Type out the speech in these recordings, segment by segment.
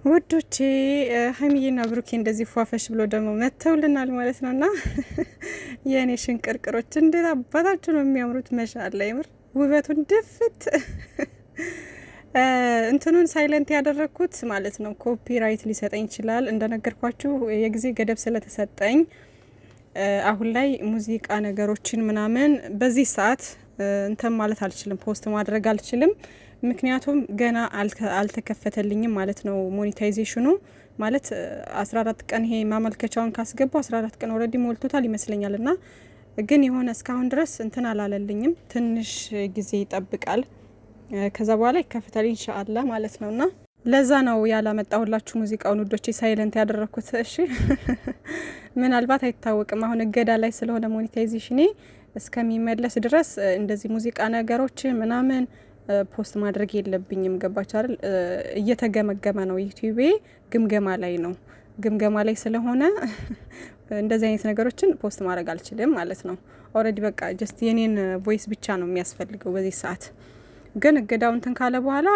ውዶቼ ሀይሚዬና ብሩኬ እንደዚህ ፏፈሽ ብሎ ደግሞ መተውልናል ማለት ነውና የኔ ሽንቅርቅሮች እንዴት አባታችሁ ነው የሚያምሩት! መሻአላ የምር ውበቱን ድፍት እንትኑን ሳይለንት ያደረኩት ማለት ነው። ኮፒራይት ሊሰጠኝ ይችላል እንደነገርኳችሁ የጊዜ ገደብ ስለተሰጠኝ አሁን ላይ ሙዚቃ ነገሮችን ምናምን በዚህ ሰዓት እንትን ማለት አልችልም፣ ፖስት ማድረግ አልችልም። ምክንያቱም ገና አልተከፈተልኝም ማለት ነው። ሞኔታይዜሽኑ ማለት 14 ቀን ይሄ ማመልከቻውን ካስገባው 14 ቀን ኦልሬዲ ሞልቶታል ይመስለኛል። እና ግን የሆነ እስካሁን ድረስ እንትን አላለልኝም። ትንሽ ጊዜ ይጠብቃል። ከዛ በኋላ ይከፈታል ኢንሻአላህ ማለት ነውና ለዛ ነው ያላመጣሁላችሁ ሙዚቃውን ውዶቼ ሳይለንት ያደረኩት። እሺ ምናልባት አይታወቅም አሁን እገዳ ላይ ስለሆነ ሞኔታይዜሽኔ እስከሚመለስ ድረስ እንደዚህ ሙዚቃ ነገሮች ምናምን ፖስት ማድረግ የለብኝም። ገባች አይደል? እየተገመገመ ነው ዩቲዩብ ግምገማ ላይ ነው። ግምገማ ላይ ስለሆነ እንደዚህ አይነት ነገሮችን ፖስት ማድረግ አልችልም ማለት ነው። ኦልሬዲ በቃ ጀስት የኔን ቮይስ ብቻ ነው የሚያስፈልገው በዚህ ሰዓት። ግን እገዳው እንትን ካለ በኋላ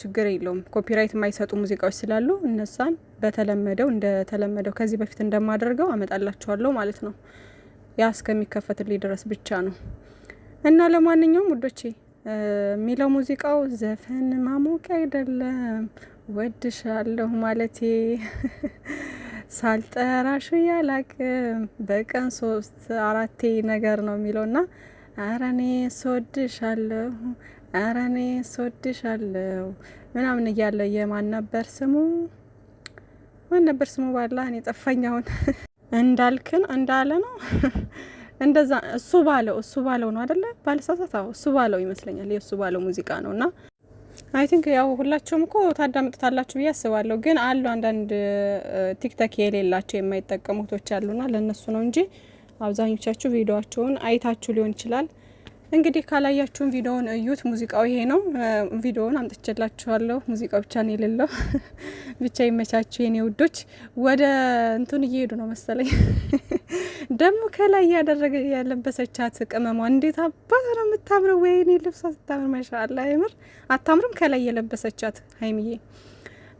ችግር የለውም። ኮፒራይት የማይሰጡ ሙዚቃዎች ስላሉ እነሳን በተለመደው እንደተለመደው ከዚህ በፊት እንደማደርገው አመጣላችኋለሁ ማለት ነው። ያ እስከሚከፈትልኝ ድረስ ብቻ ነው። እና ለማንኛውም ውዶቼ ሚለው ሙዚቃው ዘፈን ማሞቅ አይደለም ወድሻለሁ ማለቴ ሳልጠራሽ ያላቅም በቀን 3-4 ነገር ነው የሚለውና አረኔ ስወድሻለሁ አረኔ ስወድሻለሁ ምናምን እያለ የማን ነበር ስሙ ባላ እኔ ጠፋኝ አሁን እንዳልክን እንዳለ ነው እንደዛ እሱ ባለው ነው አይደለ? ባለሳሳታው እሱ ባለው ይመስለኛል። የእሱ ባለው ሙዚቃ ነውና አይ ቲንክ ያው ሁላችሁም እኮ ታዳምጡታላችሁ ብዬ አስባለሁ። ግን አሉ አንዳንድ ቲክቶክ የሌላቸው የማይጠቀሙቶች አሉና ለነሱ ነው እንጂ አብዛኞቻችሁ ቪዲዮአቸውን አይታችሁ ሊሆን ይችላል። እንግዲህ ካላያችሁን ቪዲዮውን እዩት። ሙዚቃው ይሄ ነው። ቪዲዮውን አምጥቼላችኋለሁ። ሙዚቃው ብቻ ነው የሌለው። ብቻ ይመቻችሁ የኔ ውዶች። ወደ እንቱን እየሄዱ ነው መሰለኝ። ደግሞ ከላይ ያደረገ ያለበሰቻት ቅመሟ እንዴት አባታ ነው የምታምረው! ወይኔ ልብሷ ስታምር ማሻአላ! የምር አታምርም? ከላይ የለበሰቻት ሀይሚዬ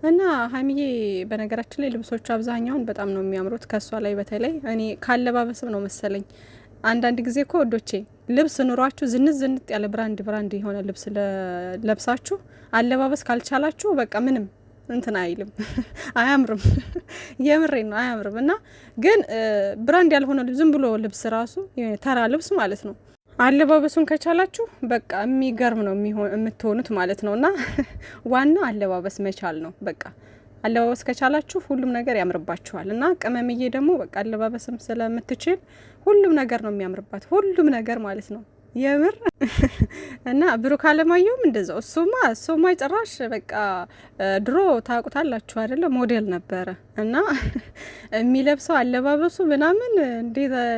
እና ሀይሚዬ በነገራችን ላይ ልብሶቹ አብዛኛውን በጣም ነው የሚያምሩት። ከሷ ላይ በተለይ እኔ ካለባበስም ነው መሰለኝ አንዳንድ ጊዜ እኮ ወዶቼ ልብስ ኑሯችሁ ዝንጥ ያለ ብራንድ የሆነ ልብስ ለብሳችሁ አለባበስ ካልቻላችሁ በቃ ምንም እንትን አይልም አያምርም። የምሬን ነው አያምርም። እና ግን ብራንድ ያልሆነ ዝም ብሎ ልብስ ራሱ ተራ ልብስ ማለት ነው አለባበሱን ከቻላችሁ በቃ የሚገርም ነው የምትሆኑት ማለት ነውና ዋናው አለባበስ መቻል ነው። በቃ አለባበስ ከቻላችሁ ሁሉም ነገር ያምርባችኋል። እና ቅመምዬ ደግሞ በቃ አለባበስም ስለምትችል ሁሉም ነገር ነው የሚያምርባት፣ ሁሉም ነገር ማለት ነው የምር። እና ብሩክ አለማየሁም እንደዛው እሱማ ጭራሽ በቃ ድሮ ታውቁታላችሁ አይደለ? ሞዴል ነበረ እና የሚለብሰው አለባበሱ ምናምን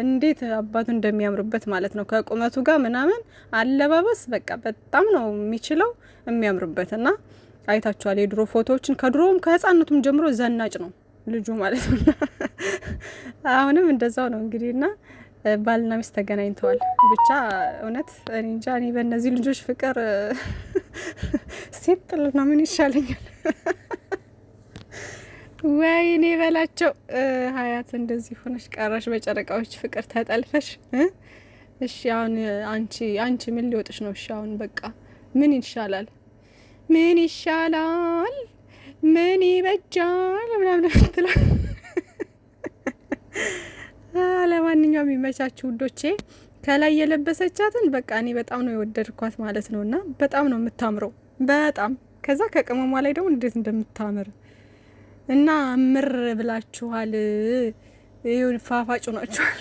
እንዴት አባቱ እንደሚያምርበት ማለት ነው። ከቁመቱ ጋር ምናምን አለባበስ በቃ በጣም ነው የሚችለው የሚያምርበት። እና አይታችኋል የድሮ ፎቶዎችን። ከድሮም ከህፃንነቱም ጀምሮ ዘናጭ ነው ልጁ ማለት ነው። አሁንም እንደዛው ነው እንግዲህና ባልና ሚስት ተገናኝተዋል። ብቻ እውነት እኔ እንጃ እኔ በእነዚህ ልጆች ፍቅር ሲጥል ነው ምን ይሻለኛል? ወይኔ በላቸው። ሀያት እንደዚህ ሆነሽ ቀረሽ በጨረቃዎች ፍቅር ተጠልፈሽ። እሺ አሁን አንቺ ምን ሊወጥሽ ነው? እሺ አሁን በቃ ምን ይሻላል? ምን ይሻላል? ምን ይበጃል? ምናምን ትለው። ለማንኛውም የሚመቻችሁ ውዶቼ። ከላይ የለበሰቻትን በቃ እኔ በጣም ነው የወደድኳት ማለት ነውና በጣም ነው የምታምረው በጣም። ከዛ ከቅመሟ ላይ ደግሞ እንዴት እንደምታምር እና ምር ብላችኋል። ይሁን ፋፋጩ ናችኋል።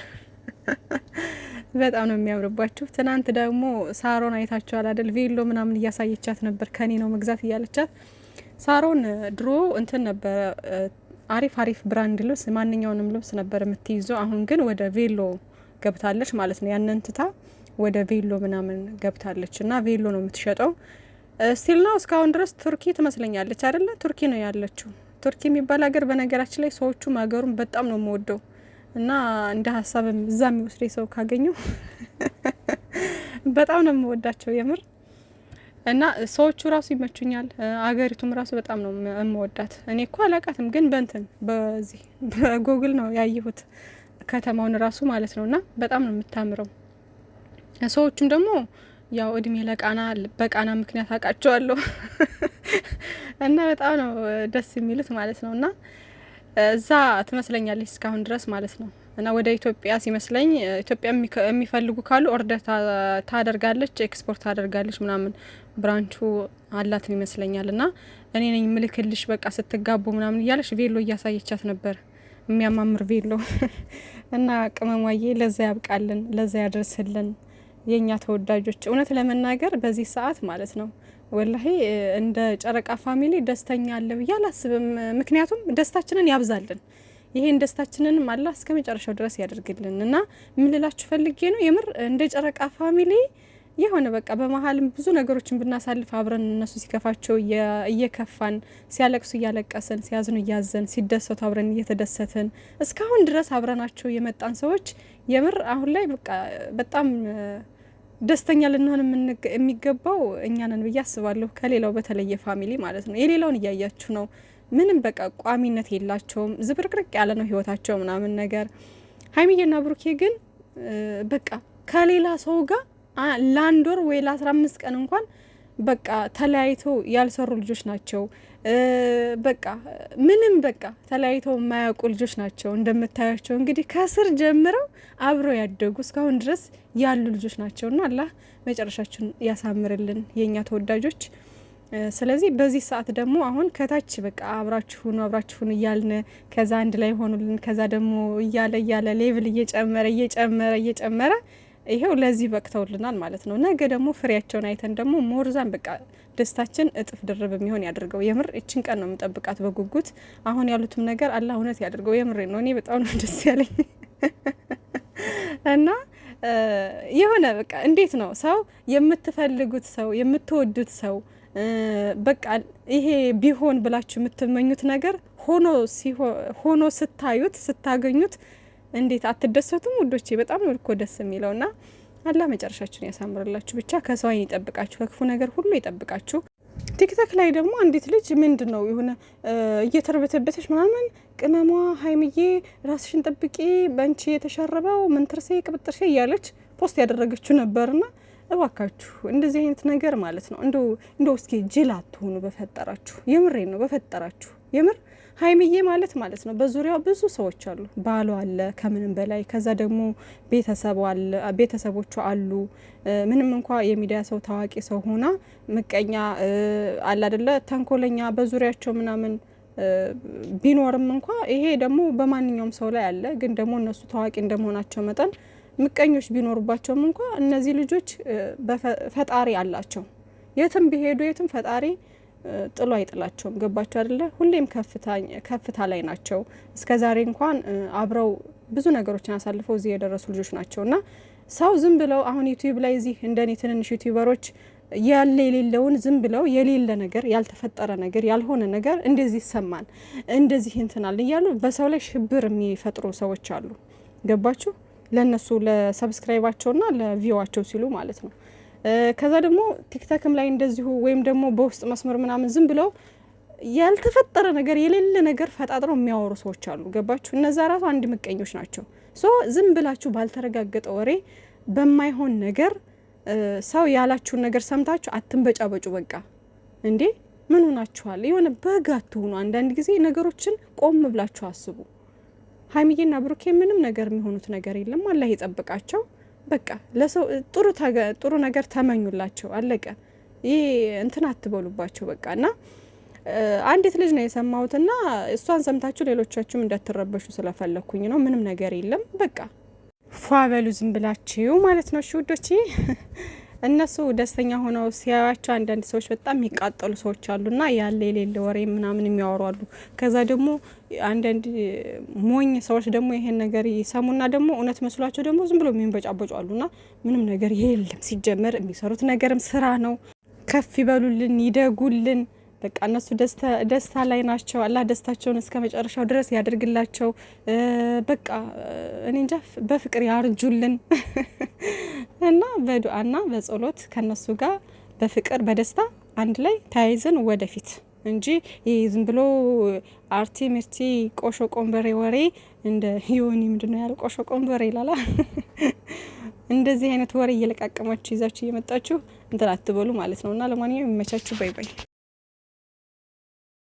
በጣም ነው የሚያምርባችሁ። ትናንት ደግሞ ሳሮን አይታችኋል አይደል? ቬሎ ምናምን እያሳየቻት ነበር። ከኔ ነው መግዛት እያለቻት። ሳሮን ድሮ እንትን ነበረ አሪፍ ብራንድ ልብስ ማንኛውንም ልብስ ነበር የምትይዘው። አሁን ግን ወደ ቬሎ ገብታለች ማለት ነው። ያንን ትታ ወደ ቬሎ ምናምን ገብታለች እና ቬሎ ነው የምትሸጠው። ስቲል ነው እስካሁን ድረስ ቱርኪ ትመስለኛለች አይደለ? ቱርኪ ነው ያለችው። ቱርኪ የሚባል ሀገር በነገራችን ላይ ሰዎቹ ሀገሩን በጣም ነው የምወደው እና እንደ ሀሳብም እዛ የሚወስደኝ ሰው ካገኘው በጣም ነው የምወዳቸው የምር። እና ሰዎቹ ራሱ ይመቹኛል። አገሪቱም ራሱ በጣም ነው የምወዳት። እኔ እኮ አላቃትም፣ ግን በዚህ በጉግል ነው ያየሁት ከተማውን ራሱ ማለት ነው። እና በጣም ነው የምታምረው። ሰዎቹም ደግሞ ያው እድሜ ለቃና በቃና ምክንያት አውቃቸዋለሁ እና በጣም ነው ደስ የሚሉት ማለት ነው። እና እዛ ትመስለኛለች እስካሁን ድረስ ማለት ነው። እና ወደ ኢትዮጵያ ሲመስለኝ ኢትዮጵያ የሚፈልጉ ካሉ ኦርደር ታደርጋለች፣ ኤክስፖርት ታደርጋለች ምናምን ብራንቹ አላትም ይመስለኛል። እና እኔ ነኝ ምልክልሽ በቃ ስትጋቡ ምናምን እያለች ቬሎ እያሳየቻት ነበር፣ የሚያማምር ቬሎ እና ቅመሟዬ ለዛ ያብቃልን፣ ለዛ ያደርስልን የኛ ተወዳጆች። እውነት ለመናገር በዚህ ሰዓት ማለት ነው ወላሂ እንደ ጨረቃ ፋሚሊ ደስተኛ አለ ብዬ አላስብም። ምክንያቱም ደስታችንን ያብዛልን፣ ይሄን ደስታችንንም አላህ እስከ መጨረሻው ድረስ ያደርግልን። እና ምን ልላችሁ ፈልጌ ነው የምር እንደ ጨረቃ ፋሚሊ የሆነ በቃ በመሀልም ብዙ ነገሮችን ብናሳልፍ አብረን እነሱ ሲከፋቸው እየከፋን፣ ሲያለቅሱ እያለቀስን፣ ሲያዝኑ እያዘን፣ ሲደሰቱ አብረን እየተደሰትን እስካሁን ድረስ አብረናቸው የመጣን ሰዎች የምር አሁን ላይ በቃ በጣም ደስተኛ ልንሆን የሚገባው እኛ ነን ብዬ አስባለሁ። ከሌላው በተለየ ፋሚሊ ማለት ነው። የሌላውን እያያችሁ ነው። ምንም በቃ ቋሚነት የላቸውም። ዝብርቅርቅ ያለ ነው ህይወታቸው ምናምን ነገር። ሀይሚዬና ብሩኬ ግን በቃ ከሌላ ሰው ጋር ለአንድ ወር ወይ ለ15 ቀን እንኳን በቃ ተለያይተው ያልሰሩ ልጆች ናቸው። በቃ ምንም በቃ ተለያይተው የማያውቁ ልጆች ናቸው። እንደምታያቸው እንግዲህ ከስር ጀምረው አብረው ያደጉ እስካሁን ድረስ ያሉ ልጆች ናቸውና አላህ መጨረሻችሁን ያሳምርልን የኛ ተወዳጆች። ስለዚህ በዚህ ሰዓት ደግሞ አሁን ከታች በቃ አብራችሁኑ እያልን ከዛ አንድ ላይ ሆኑልን፣ ከዛ ደግሞ እያለ ሌቭል እየጨመረ ይሄው ለዚህ በቅተውልናል ማለት ነው። ነገ ደግሞ ፍሬያቸውን አይተን ደግሞ ሞርዛን በቃ ደስታችን እጥፍ ድርብ የሚሆን ያድርገው። የምር እችን ቀን ነው የምጠብቃት በጉጉት። አሁን ያሉትም ነገር አላህ እውነት ያድርገው። የምሬ ነው። እኔ በጣም ነው ደስ ያለኝ እና የሆነ በቃ እንዴት ነው ሰው የምትፈልጉት ሰው የምትወዱት ሰው በቃ ይሄ ቢሆን ብላችሁ የምትመኙት ነገር ሆኖ ስታገኙት እንዴት አትደሰቱም ውዶቼ? በጣም ነው እኮ ደስ የሚለውና አላህ መጨረሻችሁን ያሳምርላችሁ። ብቻ ከሰው አይን ይጠብቃችሁ፣ ከክፉ ነገር ሁሉ ይጠብቃችሁ። ቲክቶክ ላይ ደግሞ አንዲት ልጅ ምንድን ነው የሆነ እየተርበተበተች ምናምን ቅመሟ ሀይምዬ ራስሽን ጠብቂ በእንቺ የተሸረበው ምንትርሴ ቅብጥርሴ እያለች ፖስት ያደረገችው ነበርና እባካችሁ እንደዚህ አይነት ነገር ማለት ነው እንደው እስኪ ጅል አትሆኑ በፈጠራችሁ። የምሬን ነው በፈጠራችሁ የምር ሀይሚዬ ማለት ነው በዙሪያው ብዙ ሰዎች አሉ። ባሏ አለ ከምንም በላይ፣ ከዛ ደግሞ ቤተሰቦቿ አሉ። ምንም እንኳ የሚዲያ ሰው ታዋቂ ሰው ሆና ምቀኛ አለ አይደለ ተንኮለኛ በዙሪያቸው ምናምን ቢኖርም እንኳ ይሄ ደግሞ በማንኛውም ሰው ላይ አለ። ግን ደግሞ እነሱ ታዋቂ እንደመሆናቸው መጠን ምቀኞች ቢኖሩባቸውም እንኳ እነዚህ ልጆች ፈጣሪ አላቸው። የትም ቢሄዱ የትም ፈጣሪ ጥሎ አይጥላቸውም። ገባቸው አይደለ? ሁሌም ከፍታ ላይ ናቸው። እስከ ዛሬ እንኳን አብረው ብዙ ነገሮችን አሳልፈው እዚህ የደረሱ ልጆች ናቸውና ሰው ዝም ብለው አሁን ዩቲዩብ ላይ እዚህ እንደኔ ትንንሽ ዩቲዩበሮች ያለ የሌለውን ዝም ብለው የሌለ ነገር ያልተፈጠረ ነገር ያልሆነ ነገር እንደዚህ ይሰማን እንደዚህ እንትናል እያሉ በሰው ላይ ሽብር የሚፈጥሩ ሰዎች አሉ። ገባችሁ? ለነሱ ለሰብስክራይባቸውና ለቪዋቸው ሲሉ ማለት ነው። ከዛ ደግሞ ቲክቶክም ላይ እንደዚሁ ወይም ደግሞ በውስጥ መስመር ምናምን ዝም ብለው ያልተፈጠረ ነገር የሌለ ነገር ፈጣጥረው የሚያወሩ ሰዎች አሉ። ገባችሁ? እነዛ ራሱ አንድ ምቀኞች ናቸው። ዝም ብላችሁ ባልተረጋገጠ ወሬ በማይሆን ነገር ሰው ያላችሁን ነገር ሰምታችሁ አትንበጫበጩ። በቃ እንዴ ምን ሆናችኋል? የሆነ በግ አትሁኑ። አንዳንድ ጊዜ ነገሮችን ቆም ብላችሁ አስቡ። ሀይሚዬና ብሩኬ ምንም ነገር የሚሆኑት ነገር የለም። አላህ ይጠብቃቸው። በቃ ለሰው ጥሩ ነገር ተመኙላቸው። አለቀ። ይሄ እንትን አትበሉባቸው። በቃ እና አንዲት ልጅ ነው የሰማሁትና እሷን ሰምታችሁ ሌሎቻችሁም እንዳትረበሹ ስለፈለኩኝ ነው። ምንም ነገር የለም። በቃ ፏ በሉ ዝም ብላችሁ ማለት ነው። እሺ ውዶቼ፣ እነሱ ደስተኛ ሆነው ሲያዩዋቸው አንዳንድ ሰዎች በጣም የሚቃጠሉ ሰዎች አሉና ያለ የሌለ ወሬ ምናምን የሚያወሩ አሉ። ከዛ ደግሞ አንዳንድ ሞኝ ሰዎች ደግሞ ይሄን ነገር ይሰሙና ደግሞ እውነት መስሏቸው ደግሞ ዝም ብሎ የሚንበጫበጩ አሉና ምንም ነገር የለም። ሲጀመር የሚሰሩት ነገርም ስራ ነው። ከፍ ይበሉልን፣ ይደጉልን። በቃ እነሱ ደስታ ላይ ናቸው። አላህ ደስታቸውን እስከ መጨረሻው ድረስ ያደርግላቸው። በቃ እኔ እንጃ በፍቅር ያርጁልን እና በዱአና በጸሎት ከነሱ ጋር በፍቅር በደስታ አንድ ላይ ተያይዘን ወደፊት እንጂ ይህ ዝም ብሎ አርቲ ምርቲ ቆሾ ቆንበሬ ወሬ እንደ ዮኒ ምንድነው ያለው ቆሾ ቆንበሬ ላላ እንደዚህ አይነት ወሬ እየለቃቀማችሁ ይዛችሁ እየመጣችሁ እንትን አትበሉ ማለት ነውና ለማንኛውም ይመቻችሁ። ባይ ባይ።